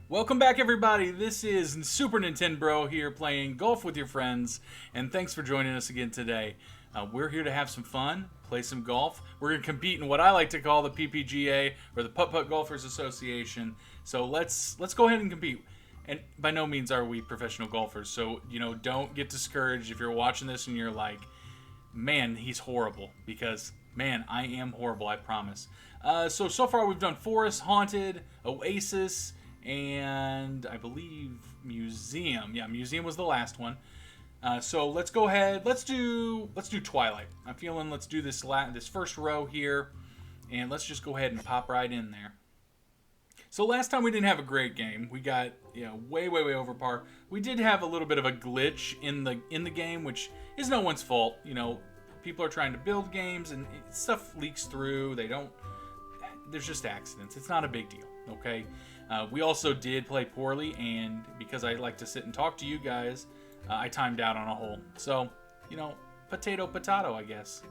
Welcome back, everybody. This is SupaNintenbro here playing golf with your friends, and thanks for joining us again today. We're here to have some fun, play some golf. We're going to compete in what I like to call the PPGA, or the Putt Golfers Association. So let's go ahead and compete. And by no means are we professional golfers, so don't get discouraged if you're watching this and you're like, man, he's horrible, because man, I am horrible, I promise. So far we've done Forest, Haunted, Oasis, and I believe Museum. Yeah, Museum was the last one. So let's go ahead. Let's do Twilight. I'm feeling let's do this first row here, and let's just go ahead and pop right in there. So last time we didn't have a great game. We got way over par. We did have a little bit of a glitch in the game, which is no one's fault. People are trying to build games and stuff leaks through. There's just accidents. It's not a big deal. Okay. We also did play poorly, and because I like to sit and talk to you guys, I timed out on a hole. So, potato, I guess.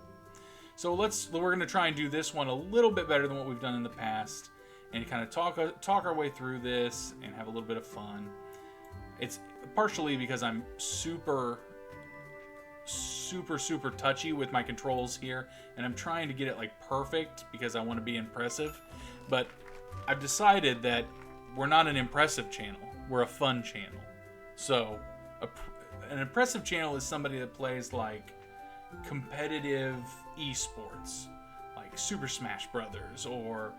So we're going to try and do this one a little bit better than what we've done in the past, and kind of talk our way through this and have a little bit of fun. It's partially because I'm super touchy with my controls here, and I'm trying to get it like perfect because I want to be impressive. But I've decided that we're not an impressive channel. We're a fun channel. So an impressive channel is somebody that plays like competitive esports, like Super Smash Brothers, or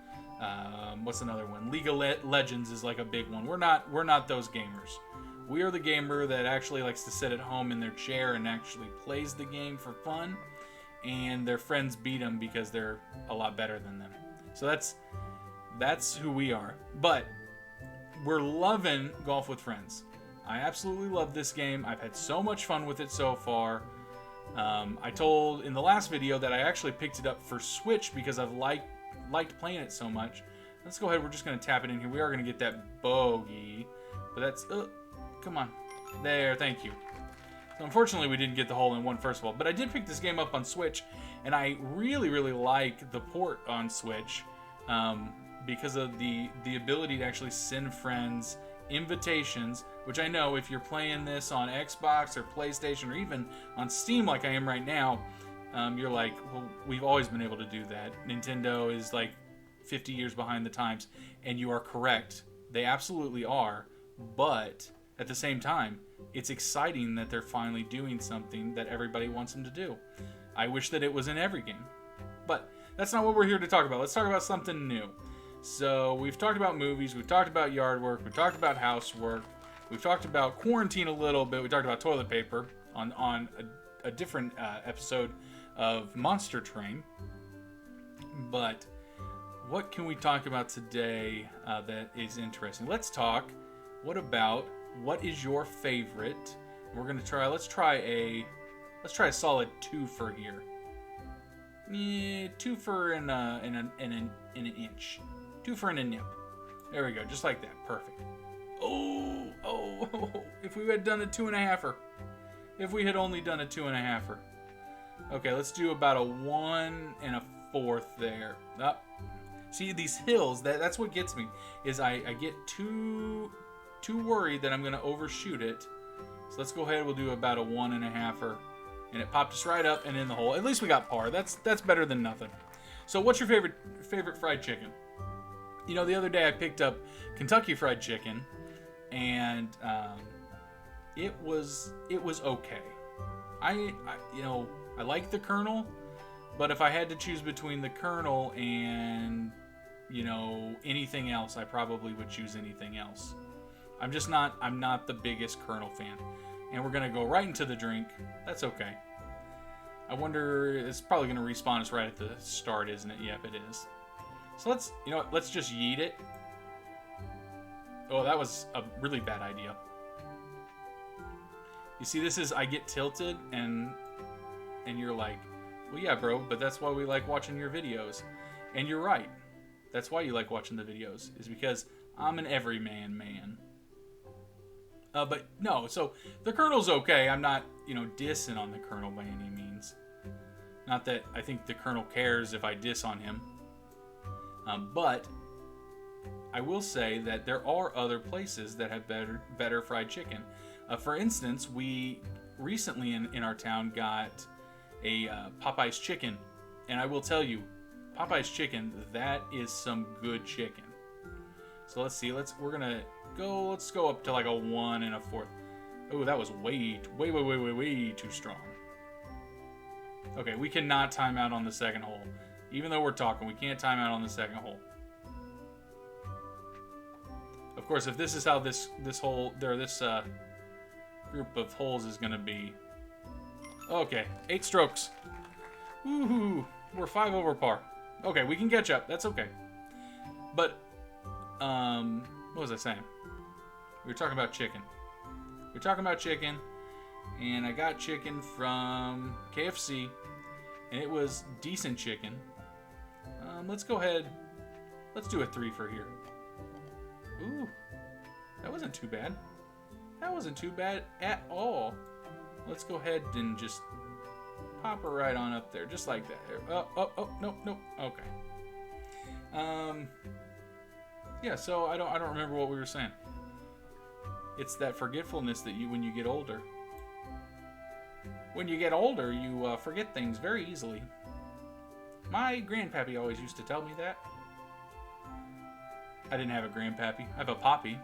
what's another one? League of Legends is like a big one. We're not those gamers. We are the gamer that actually likes to sit at home in their chair and actually plays the game for fun, and their friends beat them because they're a lot better than them. So that's who we are. But we're loving Golf with Friends. I absolutely love this game. I've had so much fun with it so far. I told in the last video that I actually picked it up for Switch because I've liked playing it so much. Let's go ahead. We're just going to tap it in here. We are going to get that bogey. But that's... come on. There, thank you. So unfortunately, we didn't get the hole in one, first of all. But I did pick this game up on Switch, and I really like the port on Switch. Because of the ability to actually send friends invitations, which I know if you're playing this on Xbox or PlayStation or even on Steam like I am right now, you're like, well, we've always been able to do that. Nintendo is like 50 years behind the times, and you are correct. They absolutely are, but at the same time, it's exciting that they're finally doing something that everybody wants them to do. I wish that it was in every game, but that's not what we're here to talk about. Let's talk about something new. So we've talked about movies, we've talked about yard work, we've talked about housework, we've talked about quarantine a little bit, we talked about toilet paper on a different episode of Monster Train. But what can we talk about today that is interesting? Let's talk, what is your favorite? We're gonna try. Let's try a solid twofer here. Yeah, twofer in an inch. Twofer in a nip. There we go, just like that. Perfect. Oh! If we had done a 2.5er. If we had only done a 2.5er. Okay, let's do about a 1 1/4 there. See, these hills, that's what gets me, is I get too worried that I'm going to overshoot it. So let's go ahead, we'll do about a 1 1/2er. And it popped us right up and in the hole. At least we got par. That's better than nothing. So what's your favorite fried chicken? The other day I picked up Kentucky Fried Chicken, and it was okay. I like the Colonel, but if I had to choose between the Colonel and anything else, I probably would choose anything else. I'm not the biggest Colonel fan. And we're gonna go right into the drink. That's okay. I wonder, it's probably gonna respawn us right at the start, isn't it? Yep, it is. So let's just yeet it. Oh, that was a really bad idea. You see, I get tilted, and you're like, well, yeah, bro, but that's why we like watching your videos. And you're right. That's why you like watching the videos, is because I'm an everyman man. But no, so the Colonel's okay. I'm not, dissing on the Colonel by any means. Not that I think the Colonel cares if I diss on him. But I will say that there are other places that have better fried chicken. For instance, we recently in our town got a Popeye's chicken, and I will tell you, Popeye's chicken, that is some good chicken. So let's see. Let's go up to like a 1 1/4. Oh, that was way too strong. Okay, we cannot time out on the second hole. Even though we're talking, we can't time out on the second hole. Of course, if this is how this group of holes is gonna be. Okay, 8 strokes. Woohoo! We're 5 over par. Okay, we can catch up. That's okay. But what was I saying? We were talking about chicken. And I got chicken from KFC, and it was decent chicken. Let's go ahead. Let's do a 3 for here. Ooh, that wasn't too bad. That wasn't too bad at all. Let's go ahead and just pop her right on up there, just like that. Oh, nope. Okay. Yeah. So I don't remember what we were saying. It's that forgetfulness that when you get older. When you get older, you forget things very easily. My grandpappy always used to tell me that. I didn't have a grandpappy. I have a poppy,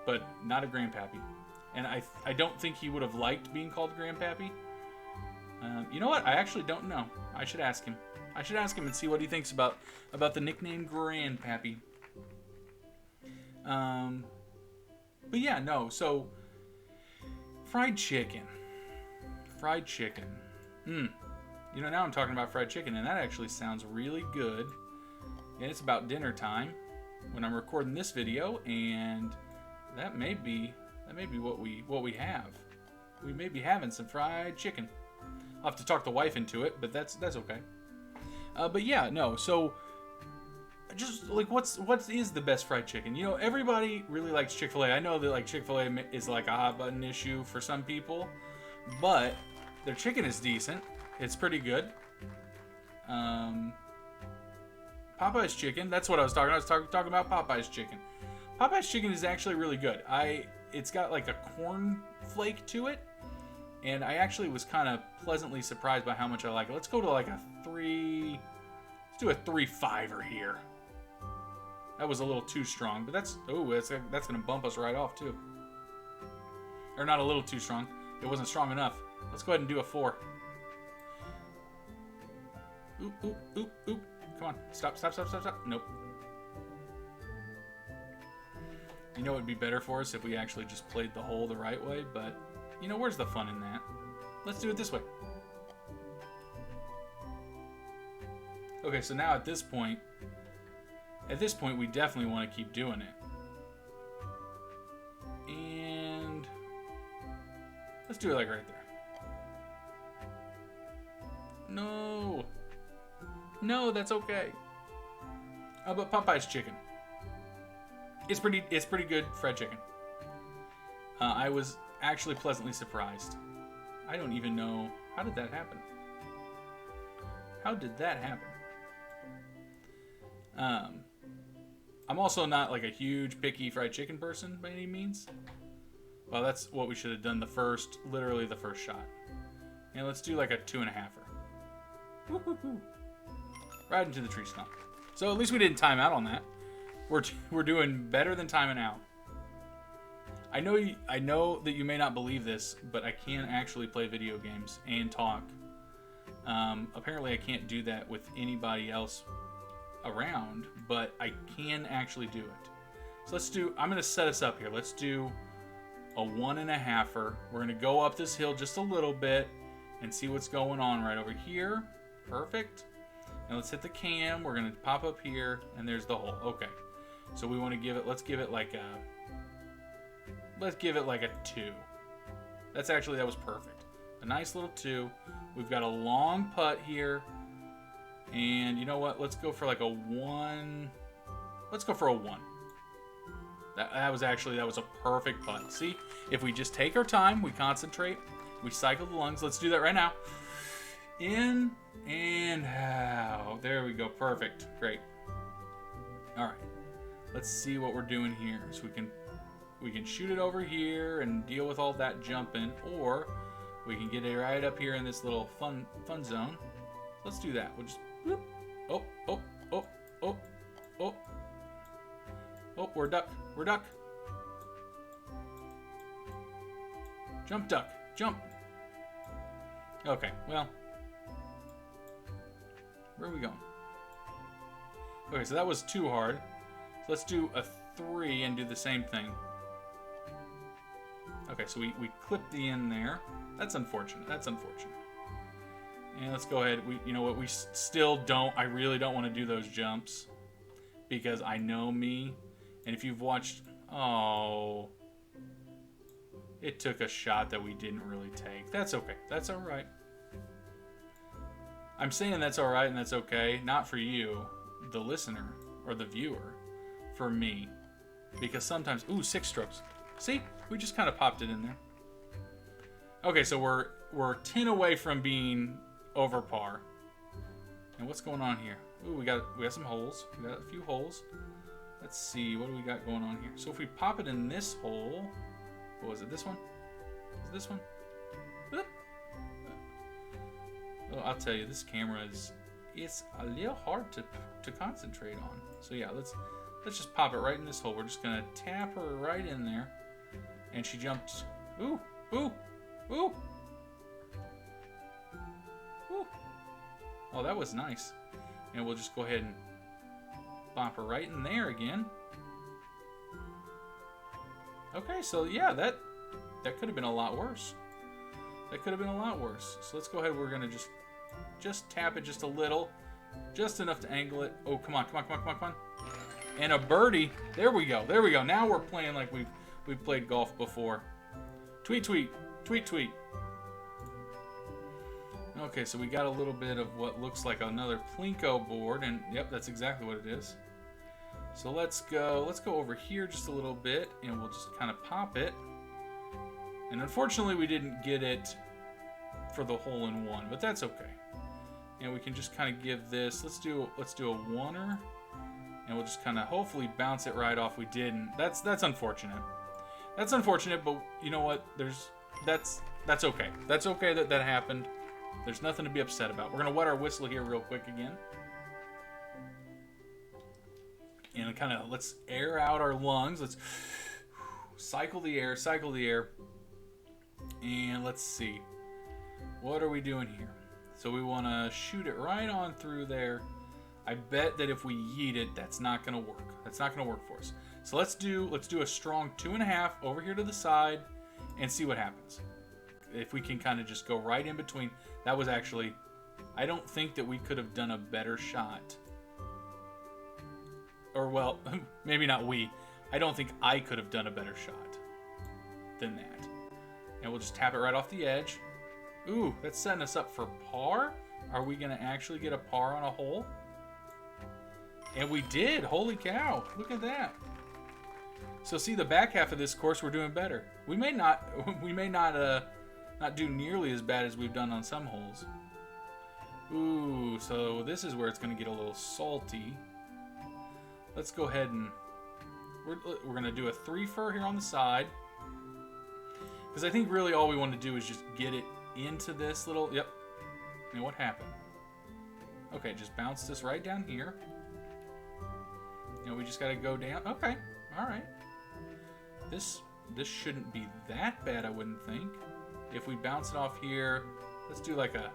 but not a grandpappy. And I don't think he would have liked being called grandpappy. You know what? I actually don't know. I should ask him. And see what he thinks about the nickname grandpappy. But yeah, no. So fried chicken. You know, now I'm talking about fried chicken, and that actually sounds really good. And it's about dinner time when I'm recording this video, and that may be what we have. We may be having some fried chicken. I'll have to talk the wife into it, but that's okay. But yeah, no. So just like what is the best fried chicken? You know, everybody really likes Chick-fil-A. I know that like Chick-fil-A is like a hot button issue for some people, but their chicken is decent. It's pretty good. Popeye's chicken. That's what I was talking. I was talking about Popeye's chicken. Popeye's chicken is actually really good. It's got like a corn flake to it, and I actually was kind of pleasantly surprised by how much I like it. Let's go to like a 3. Let's do a 3-5er here. That was a little too strong, but that's gonna bump us right off too. Or not a little too strong. It wasn't strong enough. Let's go ahead and do a 4. Oop. Come on. Stop. Nope. You know it would be better for us if we actually just played the hole the right way, but you know, where's the fun in that? Let's do it this way. Okay, so now at this point, we definitely want to keep doing it. And let's do it like right there. No, that's okay. But Popeye's chicken. It's pretty good fried chicken. I was actually pleasantly surprised. I don't even know, how did that happen? I'm also not like a huge picky fried chicken person by any means. Well, that's what we should have done literally the first shot. And let's do like a 2.5er. Woo-hoo-hoo. Right into the tree stump. So at least we didn't time out on that. We're doing better than timing out. I know that you may not believe this, but I can actually play video games and talk. Apparently I can't do that with anybody else around, but I can actually do it. So I'm going to set us up here. Let's do a 1.5er. We're going to go up this hill just a little bit and see what's going on right over here. Perfect. Now let's hit the cam. We're going to pop up here, and there's the hole. Okay. So we want to let's give it like a 2. That was perfect. A nice little 2. We've got a long putt here. And you know what? Let's go for like a 1. Let's go for a 1. That was a perfect putt. See, if we just take our time, we concentrate, we cycle the lungs. Let's do that right now. In and out. There we go. Perfect. Great. All right. Let's see what we're doing here. So we can shoot it over here and deal with all that jumping, or we can get it right up here in this little fun zone. Let's do that. We'll just whoop. Oh, oh, oh, oh, oh. Oh, we're duck. We're duck. Jump, duck. Jump. Okay, well. Where are we going? Okay, so that was too hard. So let's do a 3 and do the same thing. Okay, so we clipped the end there. That's unfortunate. That's unfortunate. And let's go ahead. You know what? We still don't. I really don't want to do those jumps because I know me. And if you've watched, oh, it took a shot that we didn't really take. That's okay. That's all right. I'm saying that's all right and that's okay. Not for you, the listener or the viewer. For me, because sometimes, ooh, 6 strokes. See, we just kind of popped it in there. Okay, so we're 10 away from being over par. And what's going on here? Ooh, we got some holes. We got a few holes. Let's see, what do we got going on here? So if we pop it in this hole, what was it? This one? Is it this one? Oh, I'll tell you, this camera it's a little hard to concentrate on. So yeah, let's just pop it right in this hole. We're just gonna tap her right in there. And she jumped. Ooh, ooh, ooh. Ooh. Oh, that was nice. And we'll just go ahead and bop her right in there again. Okay, so yeah, that could have been a lot worse. That could have been a lot worse. So let's go ahead. We're gonna just tap it just a little. Just enough to angle it. Oh, come on, come on, come on, come on, come on. And a birdie. There we go. There we go. Now we're playing like we've played golf before. Tweet, tweet. Tweet, tweet. Okay, so we got a little bit of what looks like another Plinko board. And, yep, that's exactly what it is. So let's go over here just a little bit. And we'll just kind of pop it. And unfortunately, we didn't get it for the hole-in-one. But that's okay. And we can just kind of give this. Let's do a oneer. And we'll just kind of hopefully bounce it right off. We didn't. That's unfortunate. That's unfortunate, but you know what? That's okay. That's okay that happened. There's nothing to be upset about. We're gonna wet our whistle here real quick again. And kind of let's air out our lungs. Let's cycle the air, cycle the air. And let's see. What are we doing here? So we want to shoot it right on through there. I bet that if we yeet it, that's not going to work. That's not going to work for us. So let's do a strong 2.5 over here to the side and see what happens. If we can kind of just go right in between. That was actually, I don't think that we could have done a better shot. Or well, maybe not we. I don't think I could have done a better shot than that. And we'll just tap it right off the edge. Ooh, that's setting us up for par. Are we going to actually get a par on a hole? And we did. Holy cow. Look at that. So see, the back half of this course, we're doing better. We may not do nearly as bad as we've done on some holes. Ooh, so this is where it's going to get a little salty. Let's go ahead and we're going to do a 3-fer here on the side. Because I think really all we want to do is just get it into this little, yep. And what happened? Okay, just bounce this right down here. You know, we just got to go down. Okay, all right. This shouldn't be that bad, I wouldn't think. If we bounce it off here, let's do like a,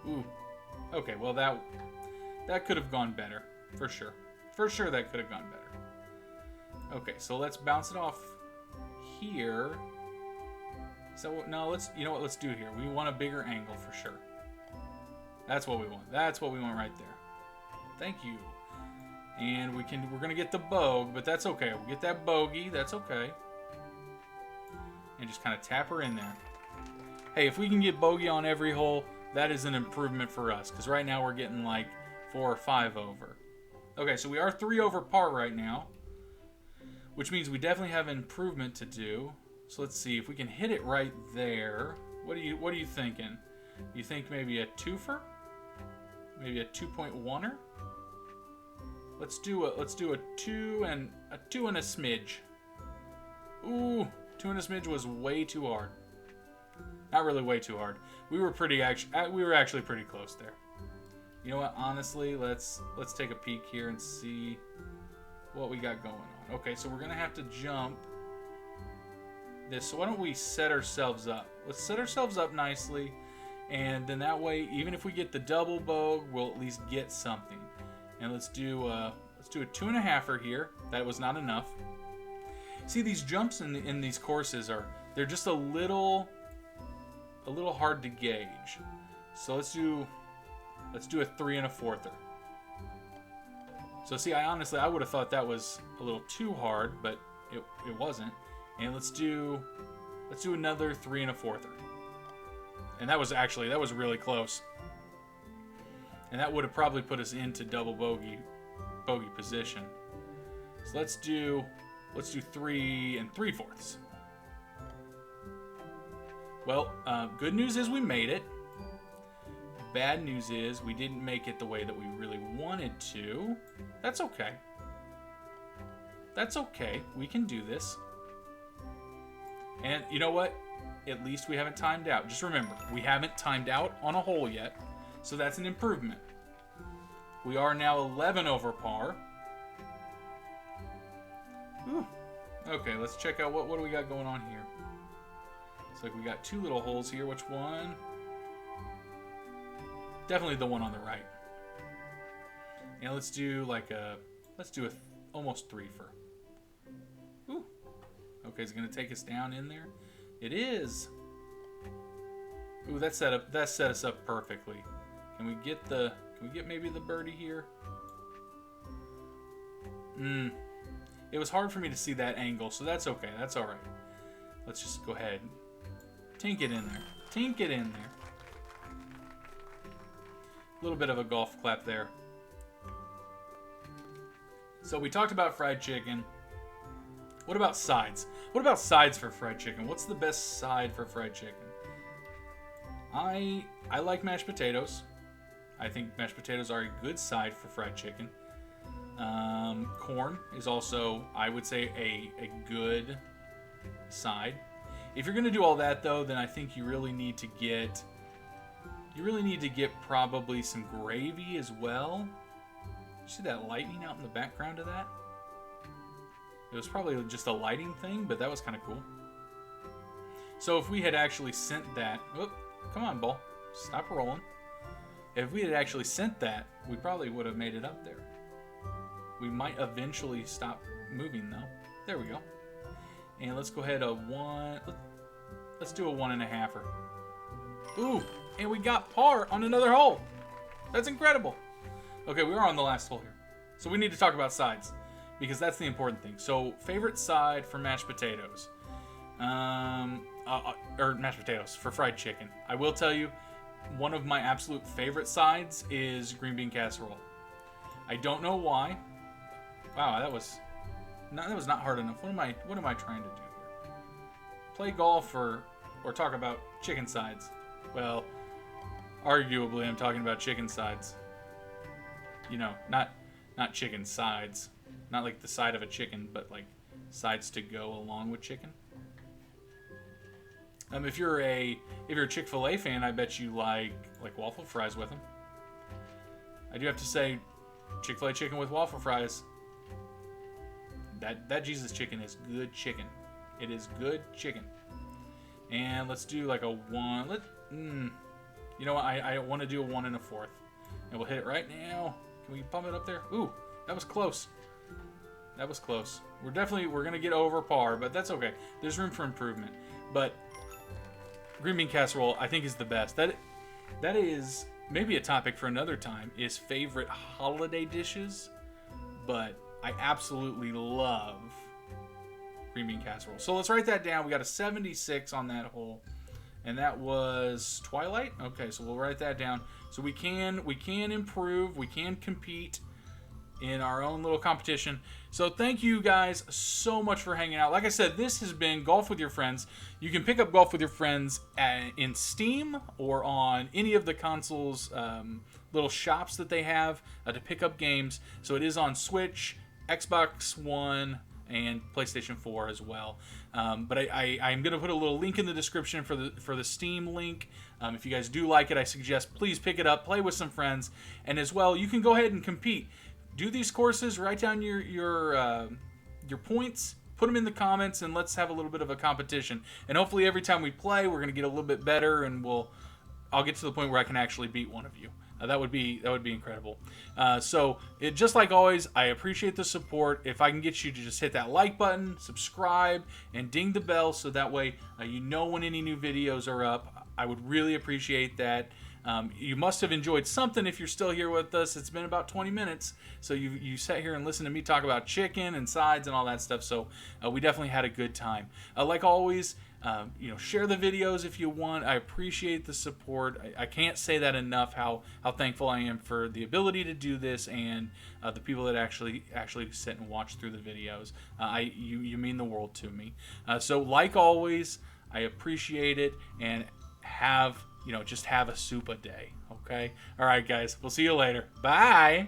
ooh. Okay, well that could have gone better, for sure. For sure that could have gone better. Okay, so let's bounce it off here. So no, you know what, let's do here. We want a bigger angle for sure. That's what we want. That's what we want right there. Thank you. And we're gonna get the bogue, but that's okay. We'll get that bogey, that's okay. And just kind of tap her in there. Hey, if we can get bogey on every hole, that is an improvement for us. Because right now we're getting like 4 or 5 over. Okay, so we are 3 over par right now. Which means we definitely have improvement to do. So let's see if we can hit it right there. What are you thinking? You think maybe a 2-fer? Maybe a 2.1er? Let's do a 2 and a smidge. Ooh, 2 and a smidge was way too hard. Not really way too hard. We were actually pretty close there. You know what? Honestly, let's take a peek here and see what we got going on. Okay, so we're gonna have to jump this. So why don't we set ourselves up? Let's set ourselves up nicely, and then that way, even if we get the double bogey, we'll at least get something. And let's do a 2.5er here. That was not enough. See, these jumps in these courses they're just a little hard to gauge. So let's do a 3 1/4er. So see, I would have thought that was a little too hard, but it wasn't. And let's do another 3 1/4er. And that was really close. And that would have probably put us into double bogey position. So let's do 3 3/4. Well, good news is we made it. Bad news is we didn't make it the way that we really wanted to. That's okay. That's okay. We can do this. And you know what? At least we haven't timed out. Just remember, we haven't timed out on a hole yet. So that's an improvement. We are now 11 over par. Whew. Okay, let's check out what do we got going on here. It's like we got 2 little holes here. Which one? Definitely the one on the right. And let's do a almost 3-fer. Ooh. Okay, is it gonna take us down in there? It is. Ooh, that set us up perfectly. Can we get maybe the birdie here? It was hard for me to see that angle, so that's okay. That's all right. Let's just go ahead. Tink it in there. Tink it in there. A little bit of a golf clap there. So we talked about fried chicken. What about sides? What about sides for fried chicken? What's the best side for fried chicken? I like mashed potatoes. I think mashed potatoes are a good side for fried chicken. Corn is also, I would say, a good side. If you're gonna do all that though, then I think you really need to get probably some gravy as well. You see that lightning out in the background of that? It was probably just a lighting thing, but that was kind of cool. So if we had actually sent that, oh, come on, ball, stop rolling. If we had actually sent that, we probably would have made it up there. We might eventually stop moving though. There we go. And let's go ahead let's do a 1 1/2er. Ooh, and we got par on another hole. That's incredible. Okay, we are on the last hole here. So we need to talk about sides, because that's the important thing. So favorite side for mashed potatoes. Or mashed potatoes for fried chicken. I will tell you, one of my absolute favorite sides is green bean casserole. I don't know why. Wow, that was not hard enough. What am I trying to do here? Play golf or talk about chicken sides? Well, arguably I'm talking about chicken sides. You know, not chicken sides. Not like the side of a chicken, but like sides to go along with chicken. If you're a Chick-fil-A fan, I bet you like waffle fries with them. I do have to say, Chick-fil-A chicken with waffle fries. That Jesus chicken is good chicken. It is good chicken. And let's do like a 1. You know what? I want to do a 1 1/4, and we'll hit it right now. Can we pump it up there? Ooh, that was close. That was close. We're gonna get over par, but that's okay. There's room for improvement. But green bean casserole, I think, is the best. That is maybe a topic for another time. Is favorite holiday dishes, but I absolutely love green bean casserole. So let's write that down. We got a 76 on that hole, and that was Twilight. Okay, so we'll write that down. So we can improve. We can compete. in our own little competition. So thank you guys so much for hanging out. Like I said, this has been Golf with Your Friends. You can pick up Golf with Your Friends in Steam or on any of the consoles' little shops that they have to pick up games. So it is on Switch, Xbox One, and PlayStation 4 as well. But I'm going to put a little link in the description for the Steam link. If you guys do like it, I suggest please pick it up, play with some friends, and as well, you can go ahead and compete. Do these courses, write down your points, put them in the comments, and let's have a little bit of a competition. And hopefully every time we play, we're going to get a little bit better, and I'll get to the point where I can actually beat one of you. That would be incredible. Just like always, I appreciate the support. If I can get you to just hit that like button, subscribe, and ding the bell so that way you know when any new videos are up, I would really appreciate that. You must have enjoyed something if you're still here with us. It's been about 20 minutes, so you sat here and listened to me talk about chicken and sides and all that stuff. So we definitely had a good time. Like always, share the videos if you want. I appreciate the support. I can't say that enough. How thankful I am for the ability to do this and the people that actually sit and watch through the videos. You mean the world to me. So like always, I appreciate it, and just have a super day. Okay. All right, guys. We'll see you later. Bye.